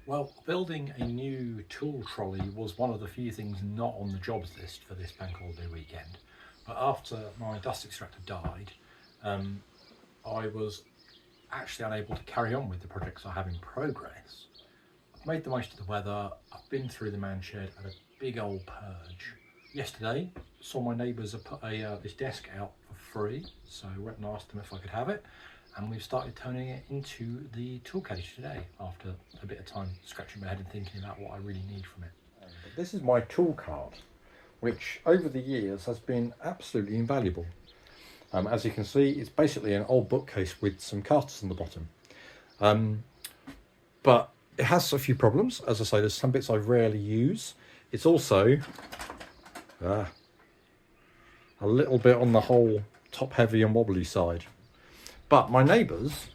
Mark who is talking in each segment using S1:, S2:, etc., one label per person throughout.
S1: Well, building a new tool trolley was one of the few things not on the jobs list for this bank holiday weekend. But after my dust extractor died, I was actually unable to carry on with the projects I have in progress. I've made the most of the weather, I've been through the man shed and a big old purge. Yesterday, saw my neighbours have put this desk out for free, so I went and asked them if I could have it. And we've started turning it into the tool cage today after a bit of time scratching my head and thinking about what I really need from it. This is my tool cart, which over the years has been absolutely invaluable. As you can see, it's basically an old bookcase with some casters on the bottom. But it has a few problems. As I say, there's some bits I rarely use. It's also a little bit on the whole top heavy and wobbly side. But my neighbours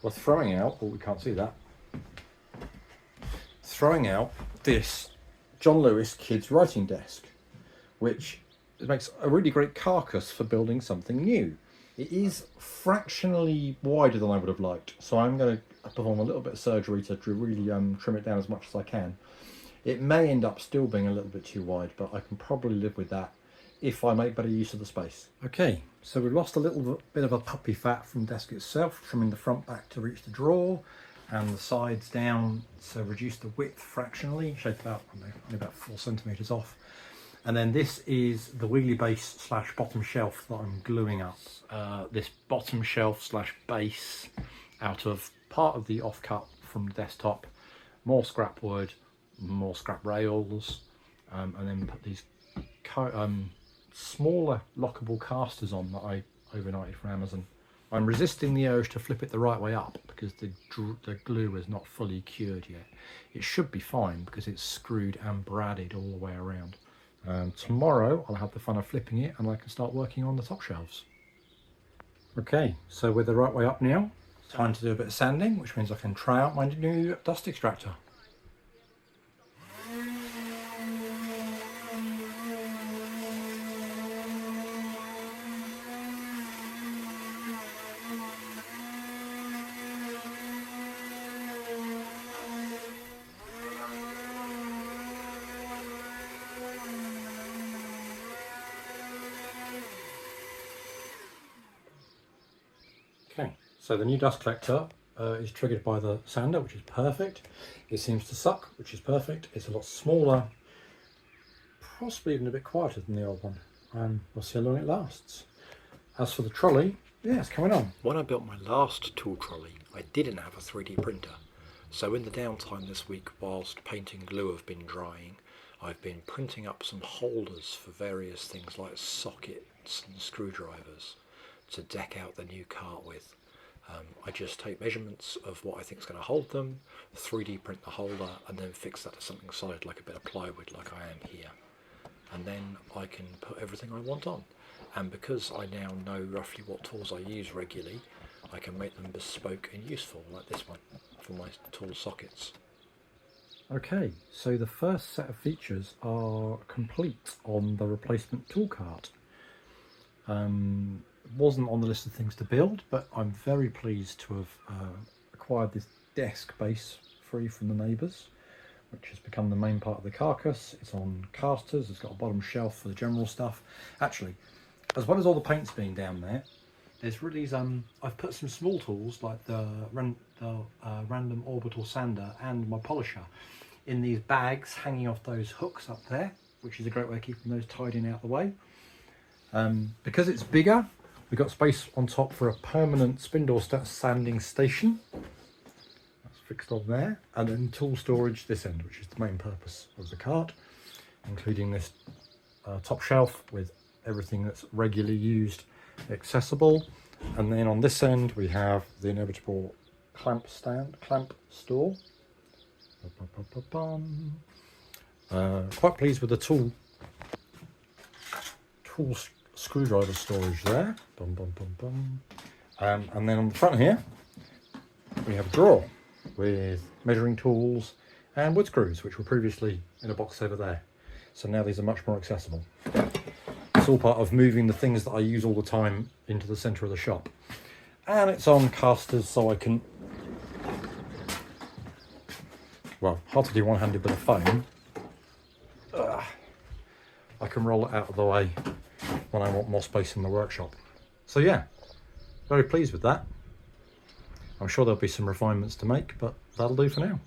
S1: were throwing out, oh, we can't see that, throwing out this John Lewis kids writing desk, which makes a really great carcass for building something new. It is fractionally wider than I would have liked, so I'm going to perform a little bit of surgery to really trim it down as much as I can. It may end up still being a little bit too wide, but I can probably live with that if I make better use of the space. Okay, so we've lost a little bit of a puppy fat from the desk itself, trimming the front back to reach the drawer and the sides down, so reduce the width fractionally, shaped about, only about 4 centimetres off. And then this is the wheelie base / bottom shelf that I'm gluing up. This bottom shelf / base out of part of the offcut from the desktop, more scrap wood, more scrap rails, and then put these smaller lockable casters on that I overnighted from Amazon. I'm resisting the urge to flip it the right way up because the glue is not fully cured yet. It should be fine because it's screwed and bradded all the way around. Tomorrow I'll have the fun of flipping it and I can start working on the top shelves. Okay, so we're the right way up now. Time to do a bit of sanding, which means I can try out my new dust extractor. Okay, so the new dust collector is triggered by the sander, which is perfect. It seems to suck, which is perfect. It's a lot smaller, possibly even a bit quieter than the old one. We'll see how long it lasts. As for the trolley, yeah, it's coming on.
S2: When I built my last tool trolley, I didn't have a 3D printer. So in the downtime this week, whilst paint and glue have been drying, I've been printing up some holders for various things like sockets and screwdrivers to deck out the new cart with. I just take measurements of what I think is going to hold them, 3D print the holder, and then fix that to something solid like a bit of plywood like I am here. And then I can put everything I want on. And because I now know roughly what tools I use regularly, I can make them bespoke and useful, like this one, for my tool sockets.
S1: Okay, so the first set of features are complete on the replacement tool cart. Wasn't on the list of things to build, but I'm very pleased to have acquired this desk base free from the neighbours, which has become the main part of the carcass. It's on casters, it's got a bottom shelf for the general stuff. Actually, as well as all the paints being down there, there's really I've put some small tools like the random orbital sander and my polisher in these bags hanging off those hooks up there, which is a great way of keeping those tied in out of the way. Because it's bigger, we've got space on top for a permanent spindle sanding station. That's fixed on there. And then tool storage this end, which is the main purpose of the cart, including this top shelf with everything that's regularly used accessible. And then on this end we have the inevitable clamp store. Quite pleased with the tool screwdriver storage there. And then on the front here we have a drawer with measuring tools and wood screws, which were previously in a box over there. So now these are much more accessible. It's all part of moving the things that I use all the time into the centre of the shop. And it's on casters, so I can well, hard to do one-handed with a phone. I can roll it out of the way when I want more space in the workshop. So yeah, very pleased with that. I'm sure there'll be some refinements to make, but that'll do for now.